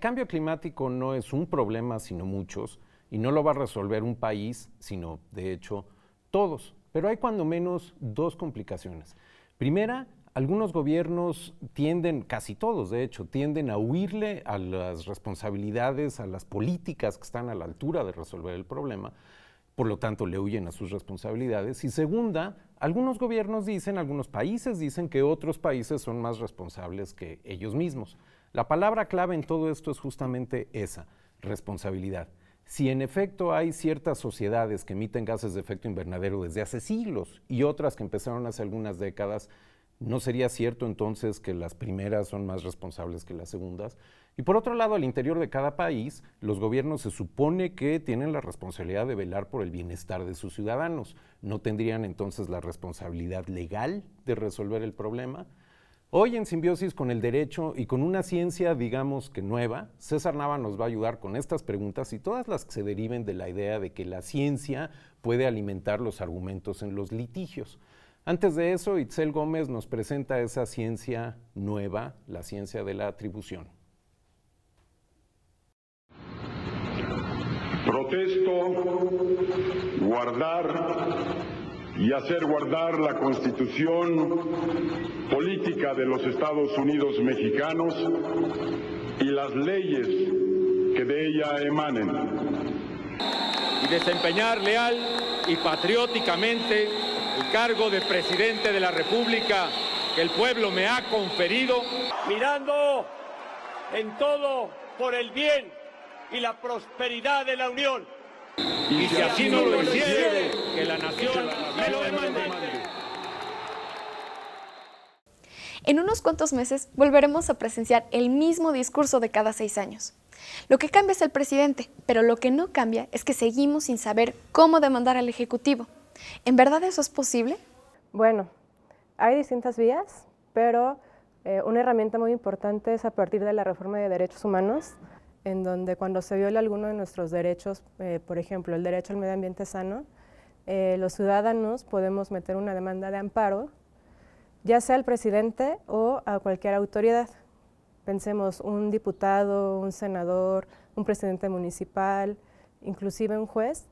El cambio climático no es un problema, sino muchos, y no lo va a resolver un país, sino, de hecho, todos. Pero hay cuando menos dos complicaciones. Primera, algunos gobiernos tienden, casi todos de hecho, tienden a huirle a las responsabilidades, a las políticas que están a la altura de resolver el problema, por lo tanto le huyen a sus responsabilidades. Y segunda, algunos gobiernos dicen, algunos países dicen que otros países son más responsables que ellos mismos. La palabra clave en todo esto es justamente esa, responsabilidad. Si en efecto hay ciertas sociedades que emiten gases de efecto invernadero desde hace siglos y otras que empezaron hace algunas décadas, ¿no sería cierto entonces que las primeras son más responsables que las segundas? Y por otro lado, al interior de cada país, los gobiernos se supone que tienen la responsabilidad de velar por el bienestar de sus ciudadanos. ¿No tendrían entonces la responsabilidad legal de resolver el problema? Hoy, en simbiosis con el derecho y con una ciencia, digamos que nueva, César Nava nos va a ayudar con estas preguntas y todas las que se deriven de la idea de que la ciencia puede alimentar los argumentos en los litigios. Antes de eso, Itzel Gómez nos presenta esa ciencia nueva, la ciencia de la atribución. Protesto guardar y hacer guardar la Constitución política de los Estados Unidos mexicanos y las leyes que de ella emanen. Y desempeñar leal y patrióticamente el cargo de presidente de la República que el pueblo me ha conferido, mirando en todo por el bien y la prosperidad de la Unión. Y si así no lo hiciere, que la nación me lo demande. En unos cuantos meses volveremos a presenciar el mismo discurso de cada 6 años. Lo que cambia es el presidente, pero lo que no cambia es que seguimos sin saber cómo demandar al Ejecutivo. ¿En verdad eso es posible? Bueno, hay distintas vías, pero una herramienta muy importante es a partir de la reforma de derechos humanos, en donde cuando se viola alguno de nuestros derechos, por ejemplo, el derecho al medio ambiente sano, los ciudadanos podemos meter una demanda de amparo, ya sea al presidente o a cualquier autoridad. Pensemos un diputado, un senador, un presidente municipal, inclusive un juez.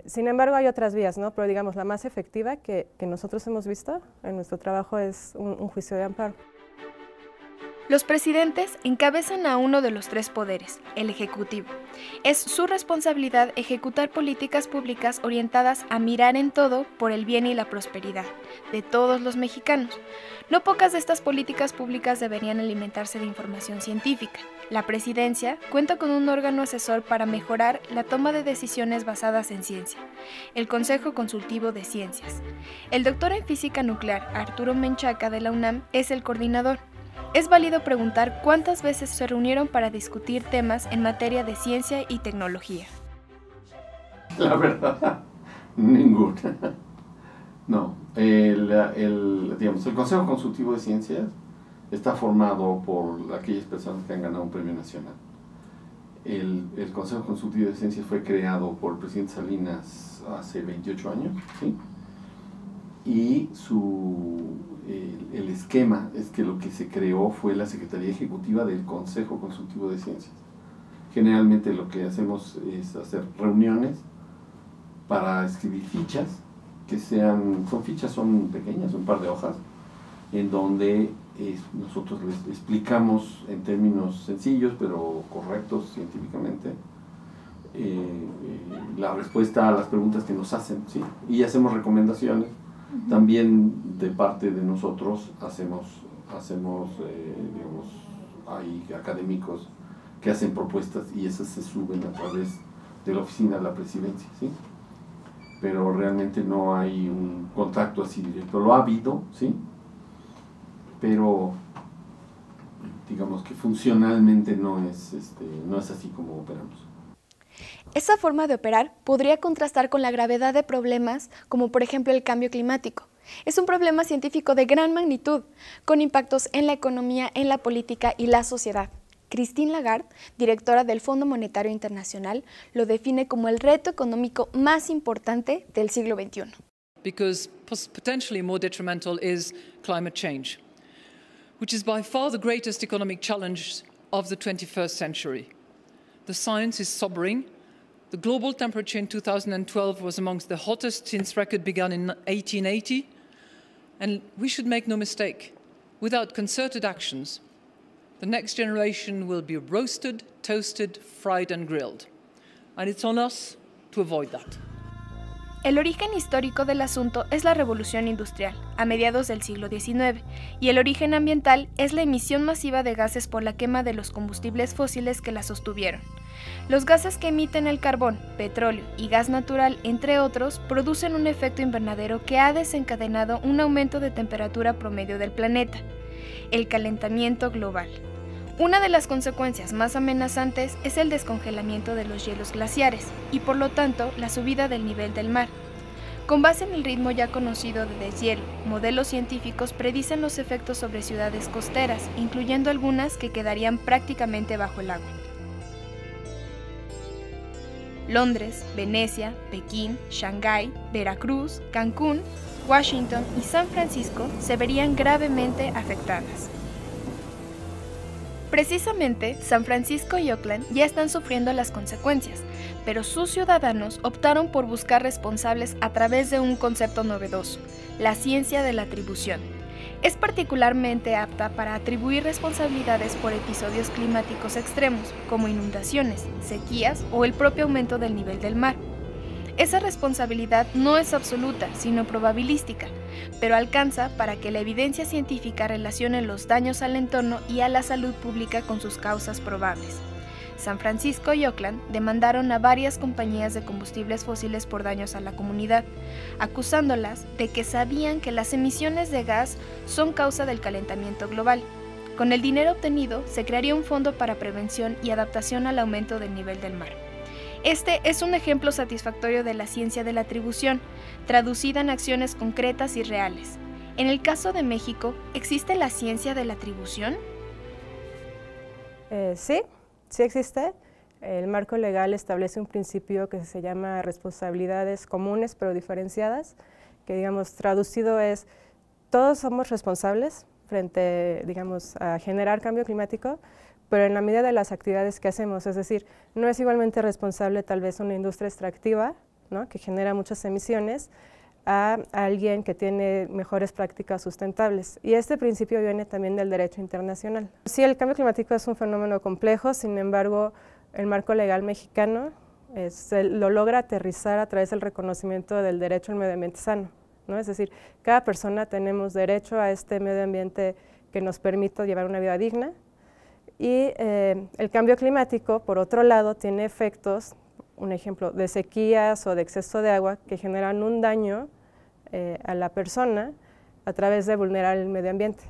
Sin embargo, hay otras vías, ¿no? Pero digamos, la más efectiva que nosotros hemos visto en nuestro trabajo es un juicio de amparo. Los presidentes encabezan a uno de los 3 poderes, el Ejecutivo. Es su responsabilidad ejecutar políticas públicas orientadas a mirar en todo por el bien y la prosperidad de todos los mexicanos. No pocas de estas políticas públicas deberían alimentarse de información científica. La presidencia cuenta con un órgano asesor para mejorar la toma de decisiones basadas en ciencia, el Consejo Consultivo de Ciencias. El doctor en física nuclear Arturo Menchaca de la UNAM es el coordinador. Es válido preguntar cuántas veces se reunieron para discutir temas en materia de ciencia y tecnología. La verdad, ninguna. No, el Consejo Consultivo de Ciencias está formado por aquellas personas que han ganado un premio nacional. El Consejo Consultivo de Ciencias fue creado por el presidente Salinas hace 28 años, ¿sí? Y el esquema es que lo que se creó fue la Secretaría Ejecutiva del Consejo Consultivo de Ciencias. Generalmente lo que hacemos es hacer reuniones para escribir fichas, que son pequeñas, un par de hojas, en donde nosotros les explicamos en términos sencillos pero correctos científicamente la respuesta a las preguntas que nos hacen, ¿sí? Y hacemos recomendaciones. También de parte de nosotros hacemos digamos, hay académicos que hacen propuestas y esas se suben a través de la oficina de la presidencia, ¿sí? Pero realmente no hay un contacto así directo. Lo ha habido, ¿sí? Pero digamos que funcionalmente no es así como operamos. Esa forma de operar podría contrastar con la gravedad de problemas como por ejemplo el cambio climático. Es un problema científico de gran magnitud, con impactos en la economía, en la política y la sociedad. Christine Lagarde, directora del Fondo Monetario Internacional, lo define como el reto económico más importante del siglo XXI. Because potentially more detrimental is climate change, which is by far the greatest economic challenge of the 21st century. The science is sobering. The global temperature in 2012 was amongst the hottest since record began in 1880. And we should make no mistake, without concerted actions, the next generation will be roasted, toasted, fried and grilled. And it's on us to avoid that. El origen histórico del asunto es la revolución industrial, a mediados del siglo XIX, y el origen ambiental es la emisión masiva de gases por la quema de los combustibles fósiles que la sostuvieron. Los gases que emiten el carbón, petróleo y gas natural, entre otros, producen un efecto invernadero que ha desencadenado un aumento de temperatura promedio del planeta, el calentamiento global. Una de las consecuencias más amenazantes es el descongelamiento de los hielos glaciares y, por lo tanto, la subida del nivel del mar. Con base en el ritmo ya conocido de deshielo, modelos científicos predicen los efectos sobre ciudades costeras, incluyendo algunas que quedarían prácticamente bajo el agua. Londres, Venecia, Pekín, Shanghái, Veracruz, Cancún, Washington y San Francisco se verían gravemente afectadas. Precisamente, San Francisco y Oakland ya están sufriendo las consecuencias, pero sus ciudadanos optaron por buscar responsables a través de un concepto novedoso, la ciencia de la atribución. Es particularmente apta para atribuir responsabilidades por episodios climáticos extremos, como inundaciones, sequías o el propio aumento del nivel del mar. Esa responsabilidad no es absoluta, sino probabilística, pero alcanza para que la evidencia científica relacione los daños al entorno y a la salud pública con sus causas probables. San Francisco y Oakland demandaron a varias compañías de combustibles fósiles por daños a la comunidad, acusándolas de que sabían que las emisiones de gas son causa del calentamiento global. Con el dinero obtenido, se crearía un fondo para prevención y adaptación al aumento del nivel del mar. Este es un ejemplo satisfactorio de la ciencia de la atribución, traducida en acciones concretas y reales. En el caso de México, ¿existe la ciencia de la atribución? Sí existe. El marco legal establece un principio que se llama responsabilidades comunes pero diferenciadas, que digamos traducido es todos somos responsables frente, digamos, a generar cambio climático, pero en la medida de las actividades que hacemos, es decir, no es igualmente responsable tal vez una industria extractiva, ¿no?, que genera muchas emisiones, a alguien que tiene mejores prácticas sustentables. Y este principio viene también del derecho internacional. Sí, el cambio climático es un fenómeno complejo, sin embargo, el marco legal mexicano lo logra aterrizar a través del reconocimiento del derecho al medio ambiente sano, ¿no? Es decir, cada persona tenemos derecho a este medio ambiente que nos permita llevar una vida digna. Y el cambio climático, por otro lado, tiene efectos, un ejemplo, de sequías o de exceso de agua que generan un daño a la persona a través de vulnerar el medio ambiente.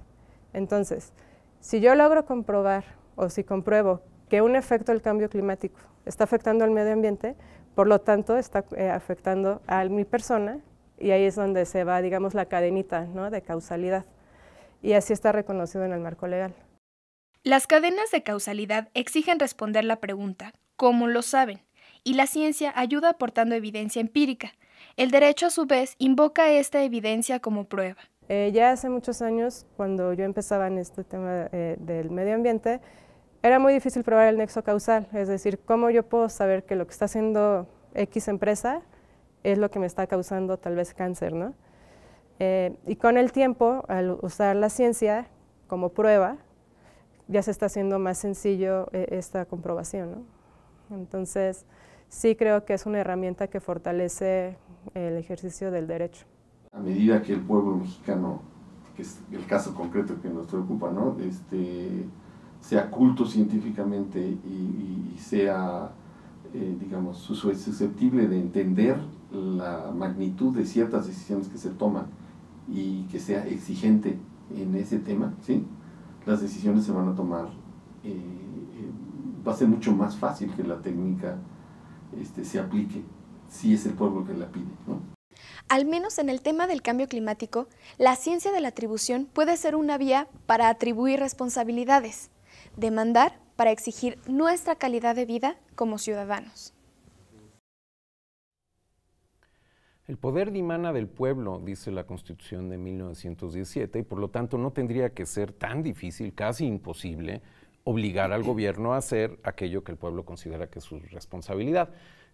Entonces, si yo logro comprobar o si compruebo que un efecto del cambio climático está afectando al medio ambiente, por lo tanto está afectando a mi persona, y ahí es donde se va, digamos, la cadenita, ¿no?, de causalidad. Y así está reconocido en el marco legal. Las cadenas de causalidad exigen responder la pregunta, ¿cómo lo saben? Y la ciencia ayuda aportando evidencia empírica. El derecho, a su vez, invoca esta evidencia como prueba. Ya hace muchos años, cuando yo empezaba en este tema del medio ambiente, era muy difícil probar el nexo causal, es decir, ¿cómo yo puedo saber que lo que está haciendo X empresa es lo que me está causando tal vez cáncer, ¿no? Y con el tiempo, al usar la ciencia como prueba, ya se está haciendo más sencillo esta comprobación, ¿no? Entonces, sí creo que es una herramienta que fortalece el ejercicio del derecho. A medida que el pueblo mexicano, que es el caso concreto que nos preocupa, ¿no?, sea culto científicamente y sea, digamos, susceptible de entender la magnitud de ciertas decisiones que se toman y que sea exigente en ese tema, ¿sí?, las decisiones se van a tomar, va a ser mucho más fácil que la técnica se aplique si es el pueblo que la pide, ¿no? Al menos en el tema del cambio climático, la ciencia de la atribución puede ser una vía para atribuir responsabilidades, demandar para exigir nuestra calidad de vida como ciudadanos. El poder dimana del pueblo, dice la Constitución de 1917, y por lo tanto no tendría que ser tan difícil, casi imposible, obligar al gobierno a hacer aquello que el pueblo considera que es su responsabilidad.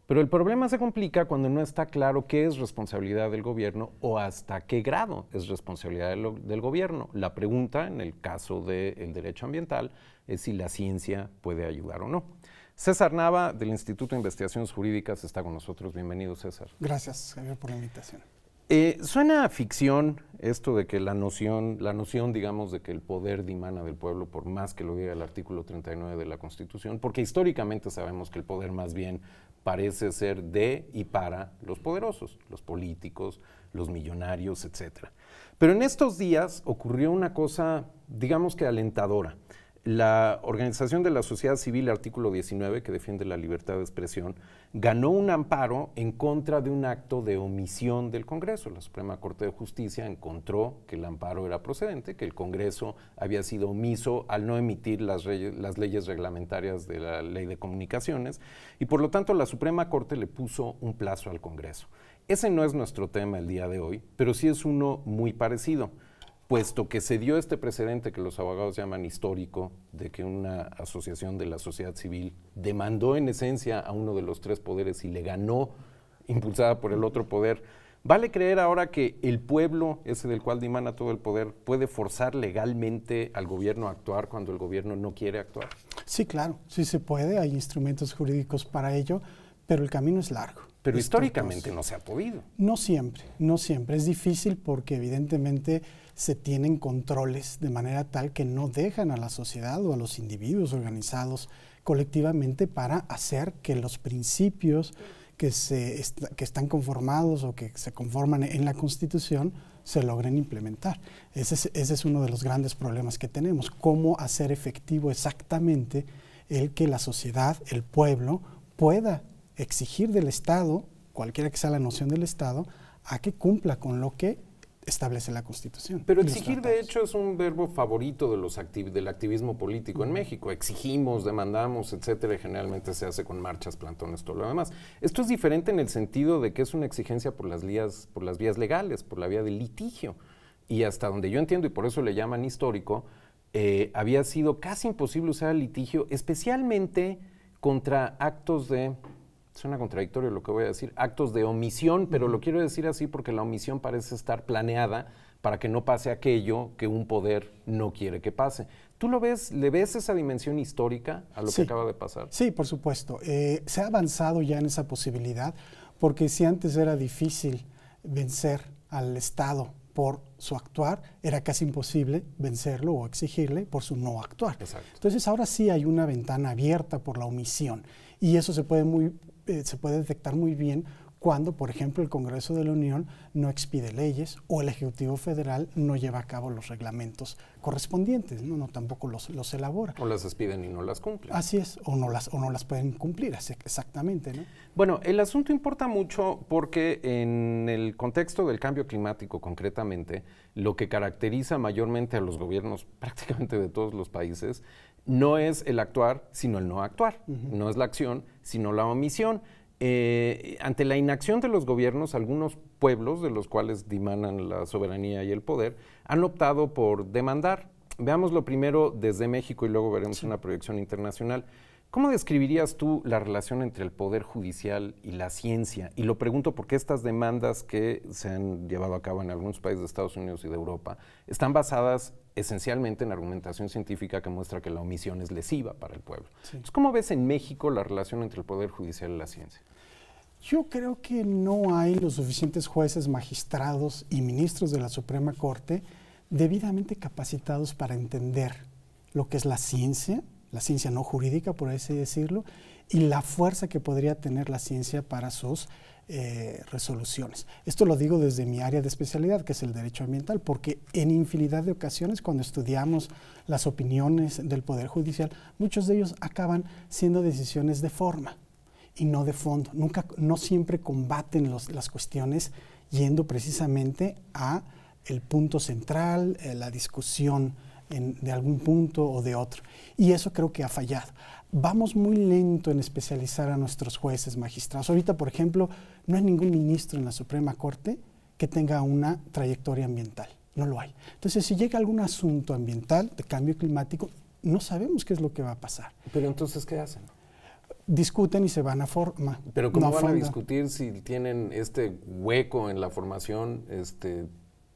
Pero el problema se complica cuando no está claro qué es responsabilidad del gobierno o hasta qué grado es responsabilidad del gobierno. La pregunta, en el caso del derecho ambiental, es si la ciencia puede ayudar o no. César Nava, del Instituto de Investigaciones Jurídicas, está con nosotros. Bienvenido, César. Gracias, Javier, por la invitación. Suena a ficción esto de que la noción, digamos, de que el poder dimana del pueblo, por más que lo diga el artículo 39 de la Constitución, porque históricamente sabemos que el poder más bien parece ser de y para los poderosos, los políticos, los millonarios, etc. Pero en estos días ocurrió una cosa, digamos que alentadora. La Organización de la Sociedad Civil, artículo 19, que defiende la libertad de expresión, ganó un amparo en contra de un acto de omisión del Congreso. La Suprema Corte de Justicia encontró que el amparo era procedente, que el Congreso había sido omiso al no emitir las leyes reglamentarias de la Ley de Comunicaciones, y por lo tanto la Suprema Corte le puso un plazo al Congreso. Ese no es nuestro tema el día de hoy, pero sí es uno muy parecido, puesto que se dio este precedente que los abogados llaman histórico, de que una asociación de la sociedad civil demandó en esencia a uno de los tres poderes y le ganó, impulsada por el otro poder. ¿Vale creer ahora que el pueblo, ese del cual dimana todo el poder, puede forzar legalmente al gobierno a actuar cuando el gobierno no quiere actuar? Sí, claro, sí se puede, hay instrumentos jurídicos para ello, pero el camino es largo. Pero históricamente no se ha podido. No siempre, no siempre. Es difícil porque evidentemente se tienen controles de manera tal que no dejan a la sociedad o a los individuos organizados colectivamente para hacer que los principios que están conformados o que se conforman en la Constitución se logren implementar. Ese es uno de los grandes problemas que tenemos. Cómo hacer efectivo exactamente el que la sociedad, el pueblo, pueda exigir del Estado, cualquiera que sea la noción del Estado, a que cumpla con lo que establece la Constitución. Pero exigir, de hecho, es un verbo favorito del activismo político en México. Exigimos, demandamos, etcétera, y generalmente se hace con marchas, plantones, todo lo demás. Esto es diferente en el sentido de que es una exigencia por las vías legales, por la vía del litigio. Y hasta donde yo entiendo, y por eso le llaman histórico, había sido casi imposible usar el litigio, especialmente contra actos de... Suena contradictorio lo que voy a decir, actos de omisión, pero lo quiero decir así porque la omisión parece estar planeada para que no pase aquello que un poder no quiere que pase. ¿Tú lo ves, le ves esa dimensión histórica a lo que acaba de pasar? Sí, por supuesto. Se ha avanzado ya en esa posibilidad, porque si antes era difícil vencer al Estado por su actuar, era casi imposible vencerlo o exigirle por su no actuar. Exacto. Entonces ahora sí hay una ventana abierta por la omisión, y eso se puede detectar muy bien cuando, por ejemplo, el Congreso de la Unión no expide leyes o el Ejecutivo Federal no lleva a cabo los reglamentos correspondientes, no tampoco los elabora. O las expiden y no las cumplen. Así es, o no las pueden cumplir, exactamente, ¿no? Bueno, el asunto importa mucho porque en el contexto del cambio climático concretamente, lo que caracteriza mayormente a los gobiernos prácticamente de todos los países no es el actuar, sino el no actuar. No es la acción, sino la omisión. Ante la inacción de los gobiernos, algunos pueblos, de los cuales dimanan la soberanía y el poder, han optado por demandar. Veámoslo primero desde México y luego veremos una proyección internacional. ¿Cómo describirías tú la relación entre el poder judicial y la ciencia? Y lo pregunto porque estas demandas que se han llevado a cabo en algunos países de Estados Unidos y de Europa están basadas esencialmente en argumentación científica que muestra que la omisión es lesiva para el pueblo. Sí. Entonces, ¿cómo ves en México la relación entre el poder judicial y la ciencia? Yo creo que no hay los suficientes jueces, magistrados y ministros de la Suprema Corte debidamente capacitados para entender lo que es la ciencia no jurídica, por así decirlo, y la fuerza que podría tener la ciencia para sus resoluciones. Esto lo digo desde mi área de especialidad, que es el derecho ambiental, porque en infinidad de ocasiones cuando estudiamos las opiniones del Poder Judicial, muchos de ellos acaban siendo decisiones de forma y no de fondo. No siempre combaten las cuestiones yendo precisamente a el punto central, la discusión de algún punto o de otro. Y eso creo que ha fallado. Vamos muy lento en especializar a nuestros jueces, magistrados. Ahorita, por ejemplo, no hay ningún ministro en la Suprema Corte que tenga una trayectoria ambiental. No lo hay. Entonces, si llega algún asunto ambiental de cambio climático, no sabemos qué es lo que va a pasar. Pero entonces, ¿qué hacen? Discuten y se van a forma. Pero ¿cómo van a discutir si tienen este hueco en la formación?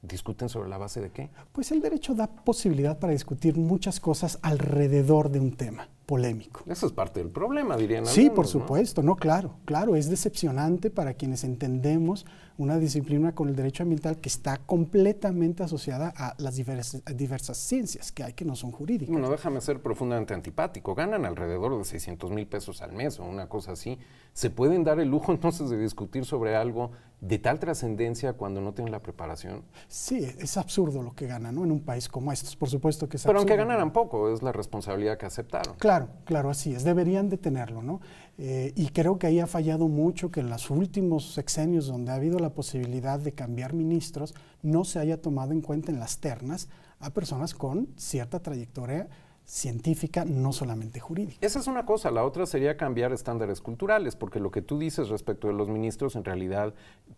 ¿Discuten sobre la base de qué? Pues el derecho da posibilidad para discutir muchas cosas alrededor de un tema polémico. Eso es parte del problema, dirían algunos. Sí, por supuesto, ¿no? Claro, es decepcionante para quienes entendemos una disciplina con el derecho ambiental que está completamente asociada a las diversas ciencias que hay que no son jurídicas. Bueno, déjame ser profundamente antipático. Ganan alrededor de 600,000 pesos al mes o una cosa así. ¿Se pueden dar el lujo entonces de discutir sobre algo de tal trascendencia cuando no tienen la preparación? Sí, es absurdo lo que ganan, ¿no? En un país como estos, por supuesto que es Pero absurdo. aunque ganaran poco, es la responsabilidad que aceptaron. Claro, así es. Deberían de tenerlo, ¿no? Y creo que ahí ha fallado mucho que en los últimos sexenios donde ha habido la posibilidad de cambiar ministros, no se haya tomado en cuenta en las ternas a personas con cierta trayectoria científica, no solamente jurídica. Esa es una cosa. La otra sería cambiar estándares culturales, porque lo que tú dices respecto de los ministros en realidad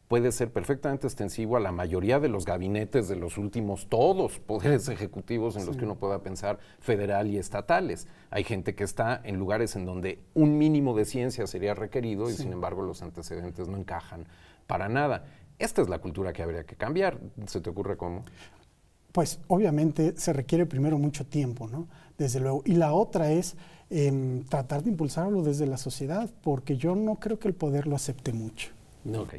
puede ser perfectamente extensivo a la mayoría de los gabinetes de los últimos todos poderes ejecutivos en los que uno pueda pensar, federal y estatales. Hay gente que está en lugares en donde un mínimo de ciencia sería requerido y sin embargo los antecedentes no encajan para nada. Esta es la cultura que habría que cambiar. ¿Se te ocurre cómo? Pues obviamente se requiere primero mucho tiempo, ¿no? Desde luego. Y la otra es tratar de impulsarlo desde la sociedad, porque yo no creo que el poder lo acepte mucho. Ok.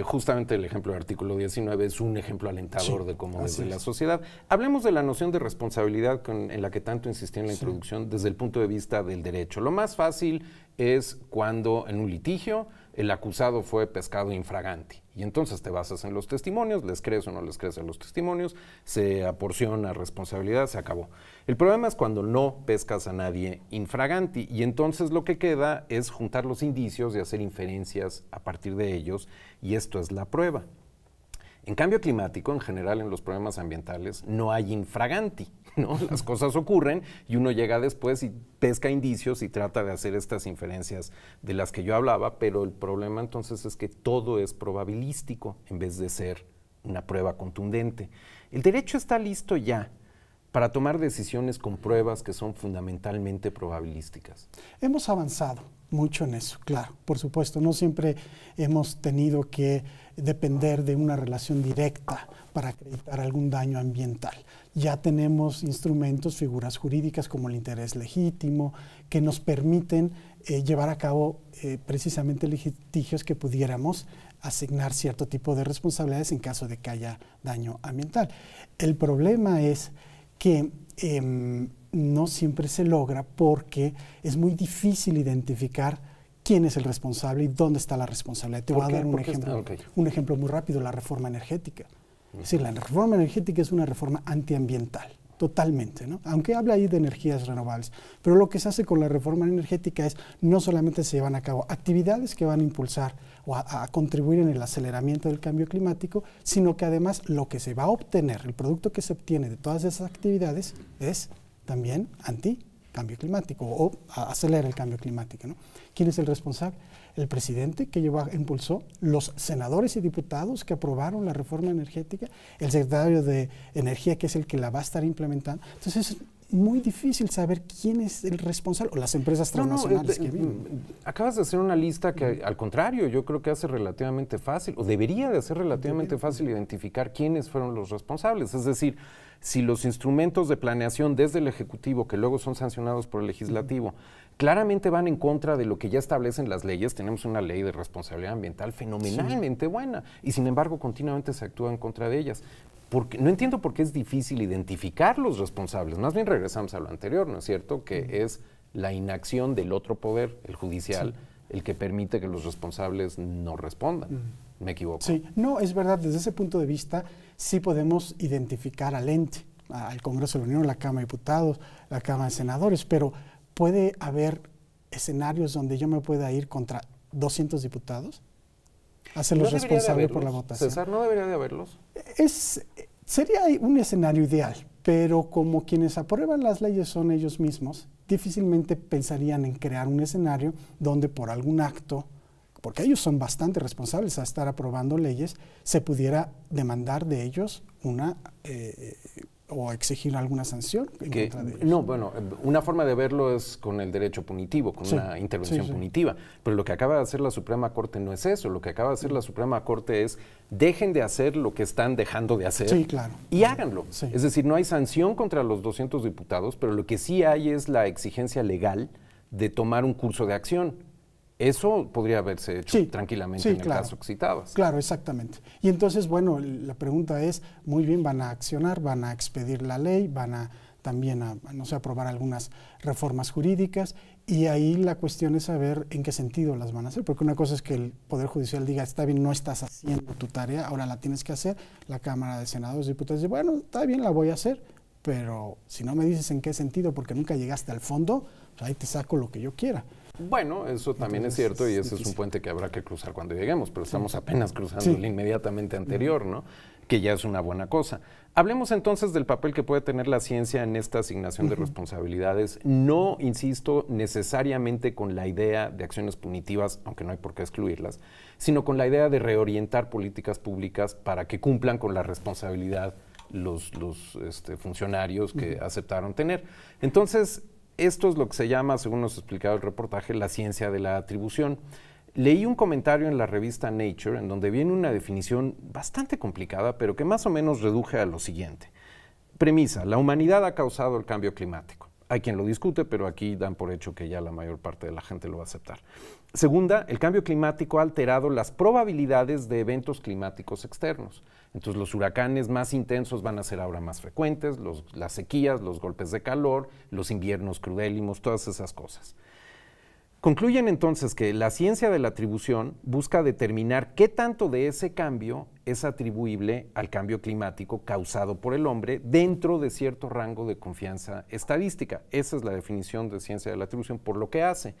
Justamente el ejemplo del artículo 19 es un ejemplo alentador de cómo desde la sociedad. Hablemos de la noción de responsabilidad en la que tanto insistí en la introducción desde el punto de vista del derecho. Lo más fácil es cuando en un litigio el acusado fue pescado infraganti. Y entonces te basas en los testimonios, les crees o no les crees a los testimonios, se aporciona responsabilidad, se acabó. El problema es cuando no pescas a nadie infraganti y entonces lo que queda es juntar los indicios y hacer inferencias a partir de ellos y esto es la prueba. En cambio climático, en general en los problemas ambientales, no hay infraganti, ¿no? Las cosas ocurren y uno llega después y pesca indicios y trata de hacer estas inferencias de las que yo hablaba, pero el problema entonces es que todo es probabilístico en vez de ser una prueba contundente. El derecho está listo ya para tomar decisiones con pruebas que son fundamentalmente probabilísticas. Hemos avanzado mucho en eso, claro, por supuesto. No siempre hemos tenido que depender de una relación directa para acreditar algún daño ambiental. Ya tenemos instrumentos, figuras jurídicas como el interés legítimo, que nos permiten llevar a cabo precisamente litigios que pudiéramos asignar cierto tipo de responsabilidades en caso de que haya daño ambiental. El problema es que no siempre se logra porque es muy difícil identificar quién es el responsable y dónde está la responsabilidad. Te voy a dar un ejemplo muy rápido, la reforma energética. Es decir, la reforma energética es una reforma antiambiental, totalmente, ¿no? Aunque habla ahí de energías renovables. Pero lo que se hace con la reforma energética es no solamente se llevan a cabo actividades que van a impulsar o a contribuir en el aceleramiento del cambio climático, sino que además lo que se va a obtener, el producto que se obtiene de todas esas actividades es también anti-cambio climático o acelera el cambio climático, ¿no? ¿Quién es el responsable? El presidente que impulsó, los senadores y diputados que aprobaron la reforma energética, el secretario de Energía que es el que la va a estar implementando. Entonces es muy difícil saber quién es el responsable o las empresas transnacionales que viven. Acabas de hacer una lista que al contrario yo creo que hace relativamente fácil o debería de ser relativamente fácil identificar quiénes fueron los responsables. Es decir, si los instrumentos de planeación desde el Ejecutivo que luego son sancionados por el Legislativo claramente van en contra de lo que ya establecen las leyes. Tenemos una ley de responsabilidad ambiental fenomenalmente buena y sin embargo continuamente se actúa en contra de ellas. Porque, no entiendo por qué es difícil identificar los responsables. Más bien regresamos a lo anterior, ¿no es cierto? Que es la inacción del otro poder, el judicial, el que permite que los responsables no respondan. ¿Me equivoco? Sí, no, es verdad. Desde ese punto de vista sí podemos identificar al ente, al Congreso de la Unión, la Cámara de Diputados, la Cámara de Senadores, pero puede haber escenarios donde yo me pueda ir contra 200 diputados, hacerlos responsables por la votación. César, ¿no debería de haberlos? Sería un escenario ideal, pero como quienes aprueban las leyes son ellos mismos, difícilmente pensarían en crear un escenario donde por algún acto, porque ellos son bastante responsables a estar aprobando leyes, se pudiera demandar de ellos una o exigir alguna sanción en contra de ellos. No, bueno, una forma de verlo es con el derecho punitivo, con una intervención punitiva, pero lo que acaba de hacer la Suprema Corte no es eso. Lo que acaba de hacer la Suprema Corte es dejen de hacer lo que están dejando de hacer y háganlo. Es decir, no hay sanción contra los 200 diputados, pero lo que sí hay es la exigencia legal de tomar un curso de acción. Eso podría haberse hecho tranquilamente en el caso que citabas. Claro, exactamente. Y entonces, bueno, la pregunta es, muy bien, van a accionar, van a expedir la ley, van a también no sé, aprobar algunas reformas jurídicas, y ahí la cuestión es saber en qué sentido las van a hacer, porque una cosa es que el Poder Judicial diga, está bien, no estás haciendo tu tarea, ahora la tienes que hacer. La Cámara de Senadores y Diputados dice, bueno, está bien, la voy a hacer, pero si no me dices en qué sentido, porque nunca llegaste al fondo, pues ahí te saco lo que yo quiera. Bueno, eso también es cierto, y ese es un puente que habrá que cruzar cuando lleguemos, pero estamos apenas cruzando el inmediatamente anterior, ¿no? Que ya es una buena cosa. Hablemos entonces del papel que puede tener la ciencia en esta asignación de responsabilidades. No, insisto, necesariamente con la idea de acciones punitivas, aunque no hay por qué excluirlas, sino con la idea de reorientar políticas públicas para que cumplan con la responsabilidad los funcionarios que aceptaron tener. Entonces, esto es lo que se llama, según nos explicaba el reportaje, la ciencia de la atribución. Leí un comentario en la revista Nature en donde viene una definición bastante complicada, pero que más o menos reduje a lo siguiente. Premisa: la humanidad ha causado el cambio climático. Hay quien lo discute, pero aquí dan por hecho que ya la mayor parte de la gente lo va a aceptar. Segunda, el cambio climático ha alterado las probabilidades de eventos climáticos externos. Entonces, los huracanes más intensos van a ser ahora más frecuentes, las sequías, los golpes de calor, los inviernos crudélimos, todas esas cosas. Concluyen entonces que la ciencia de la atribución busca determinar qué tanto de ese cambio es atribuible al cambio climático causado por el hombre dentro de cierto rango de confianza estadística. Esa es la definición de ciencia de la atribución por lo que hace.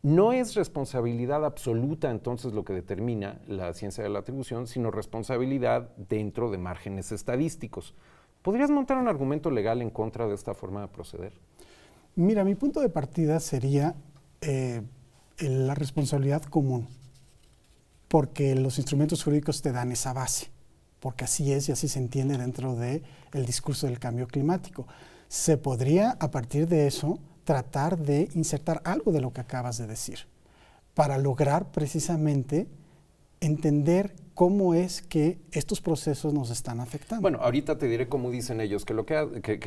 No es responsabilidad absoluta entonces lo que determina la ciencia de la atribución, sino responsabilidad dentro de márgenes estadísticos. ¿Podrías montar un argumento legal en contra de esta forma de proceder? Mira, mi punto de partida sería la responsabilidad común, porque los instrumentos jurídicos te dan esa base, porque así es y así se entiende dentro del discurso del cambio climático. Se podría, a partir de eso, tratar de insertar algo de lo que acabas de decir, para lograr precisamente entender cómo es que estos procesos nos están afectando. Bueno, ahorita te diré cómo dicen ellos que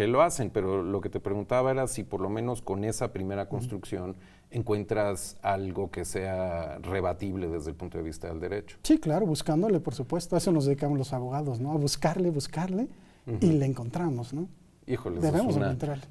lo hacen, pero lo que te preguntaba era si por lo menos con esa primera construcción encuentras algo que sea rebatible desde el punto de vista del derecho. Sí, claro, buscándole, por supuesto. A eso nos dedicamos los abogados, ¿no? A buscarle, y le encontramos, ¿no? Híjole, es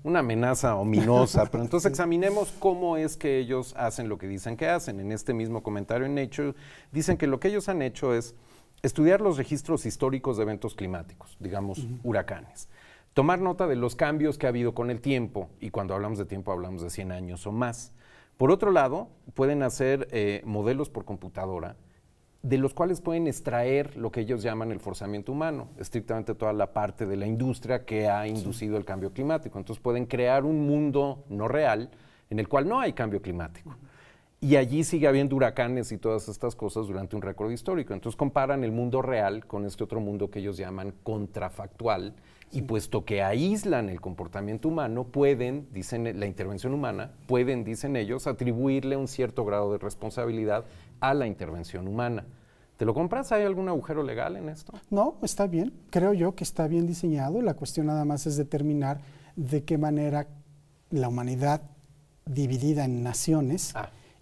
una amenaza ominosa, pero entonces examinemos cómo es que ellos hacen lo que dicen que hacen. En este mismo comentario en Nature dicen que lo que ellos han hecho es estudiar los registros históricos de eventos climáticos, digamos huracanes, tomar nota de los cambios que ha habido con el tiempo, y cuando hablamos de tiempo hablamos de 100 años o más. Por otro lado, pueden hacer modelos por computadora, de los cuales pueden extraer lo que ellos llaman el forzamiento humano, estrictamente toda la parte de la industria que ha inducido el cambio climático. Entonces pueden crear un mundo no real en el cual no hay cambio climático. Y allí sigue habiendo huracanes y todas estas cosas durante un récord histórico. Entonces comparan el mundo real con este otro mundo que ellos llaman contrafactual, y puesto que aíslan el comportamiento humano, pueden, dicen la intervención humana, pueden, dicen ellos, atribuirle un cierto grado de responsabilidad a la intervención humana. ¿Te lo compras? ¿Hay algún agujero legal en esto? No, está bien. Creo yo que está bien diseñado. La cuestión nada más es determinar de qué manera la humanidad dividida en naciones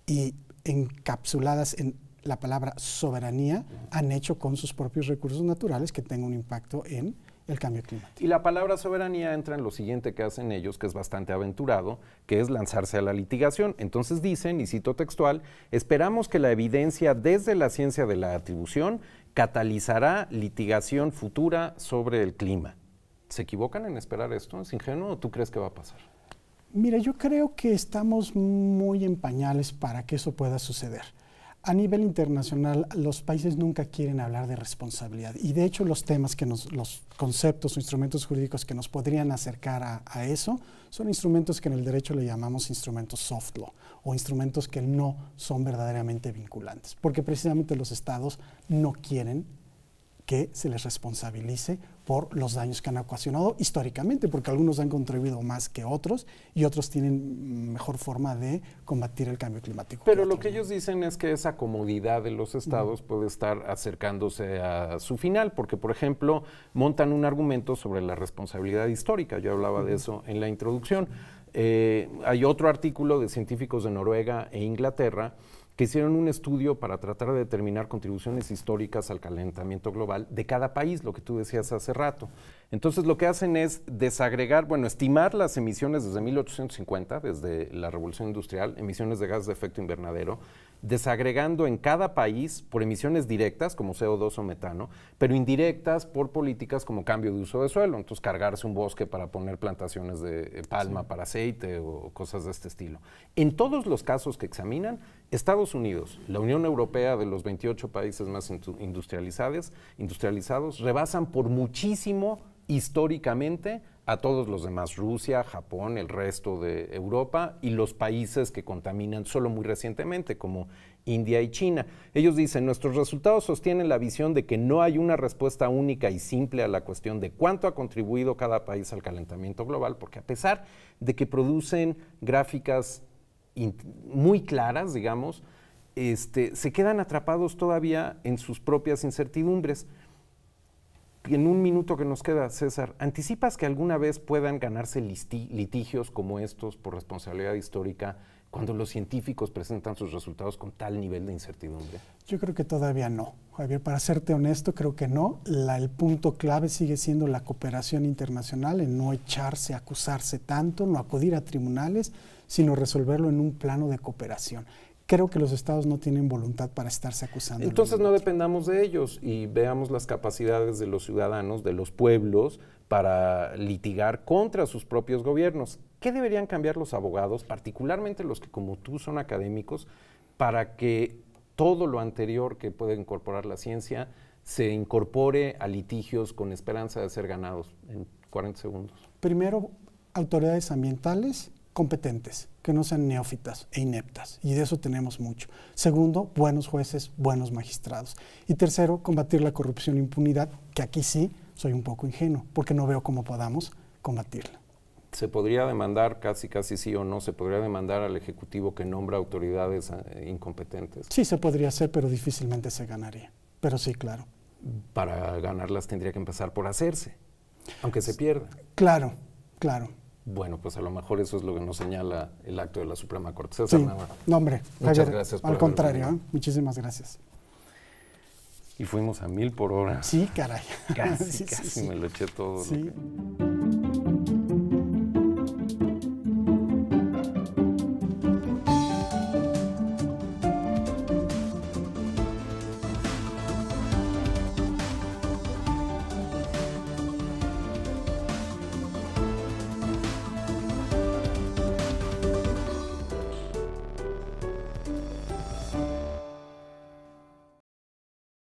y encapsuladas en la palabra soberanía han hecho con sus propios recursos naturales que tengan un impacto en el cambio climático. Y la palabra soberanía entra en lo siguiente que hacen ellos, que es bastante aventurado, que es lanzarse a la litigación. Entonces dicen, y cito textual, esperamos que la evidencia desde la ciencia de la atribución catalizará litigación futura sobre el clima. ¿Se equivocan en esperar esto? ¿Es ingenuo o tú crees que va a pasar? Mira, yo creo que estamos muy en pañales para que eso pueda suceder. A nivel internacional, los países nunca quieren hablar de responsabilidad, y de hecho los temas los conceptos o instrumentos jurídicos que nos podrían acercar a eso son instrumentos que en el derecho le llamamos instrumentos soft law, o instrumentos que no son verdaderamente vinculantes, porque precisamente los estados no quieren que se les responsabilice por los daños que han ocasionado históricamente, porque algunos han contribuido más que otros y otros tienen mejor forma de combatir el cambio climático. Pero lo que ellos dicen es que esa comodidad de los estados puede estar acercándose a su final, porque, por ejemplo, montan un argumento sobre la responsabilidad histórica. Yo hablaba de eso en la introducción. Hay otro artículo de científicos de Noruega e Inglaterra que hicieron un estudio para tratar de determinar contribuciones históricas al calentamiento global de cada país, lo que tú decías hace rato. Entonces lo que hacen es desagregar, estimar las emisiones desde 1850, desde la Revolución Industrial, emisiones de gases de efecto invernadero, desagregando en cada país por emisiones directas, como CO2 o metano, pero indirectas por políticas como cambio de uso de suelo. Entonces, cargarse un bosque para poner plantaciones de palma para aceite o cosas de este estilo. En todos los casos que examinan, Estados Unidos, la Unión Europea, de los 28 países más industrializados, rebasan por muchísimo históricamente a todos los demás, Rusia, Japón, el resto de Europa y los países que contaminan solo muy recientemente, como India y China. Ellos dicen, nuestros resultados sostienen la visión de que no hay una respuesta única y simple a la cuestión de cuánto ha contribuido cada país al calentamiento global, porque a pesar de que producen gráficas muy claras, digamos, se quedan atrapados todavía en sus propias incertidumbres. En un minuto que nos queda, César, ¿anticipas que alguna vez puedan ganarse litigios como estos por responsabilidad histórica cuando los científicos presentan sus resultados con tal nivel de incertidumbre? Yo creo que todavía no, Javier. Para serte honesto, creo que no. El punto clave sigue siendo la cooperación internacional, en no echarse, acusarse tanto, no acudir a tribunales, sino resolverlo en un plano de cooperación. Creo que los estados no tienen voluntad para estarse acusando. Entonces no dependamos de ellos y veamos las capacidades de los ciudadanos, de los pueblos, para litigar contra sus propios gobiernos. ¿Qué deberían cambiar los abogados, particularmente los que como tú son académicos, para que todo lo anterior que puede incorporar la ciencia se incorpore a litigios con esperanza de ser ganados en 40 segundos? Primero, autoridades ambientales competentes, que no sean neófitas e ineptas, y de eso tenemos mucho. Segundo, buenos jueces, buenos magistrados. Y tercero, combatir la corrupción e impunidad, que aquí sí soy un poco ingenuo, porque no veo cómo podamos combatirla. ¿Se podría demandar, casi sí o no, se podría demandar al Ejecutivo que nombra autoridades incompetentes? Sí, se podría hacer, pero difícilmente se ganaría. Pero sí, claro. Para ganarlas tendría que empezar por hacerse, aunque se pierda. Claro, claro. Bueno, pues a lo mejor eso es lo que nos señala el acto de la Suprema Corte. César, sí. No, hombre, muchas Javier, gracias por al contrario, muchísimas gracias. Y fuimos a 1000 por hora. Sí, caray. Casi me lo eché todo. Sí.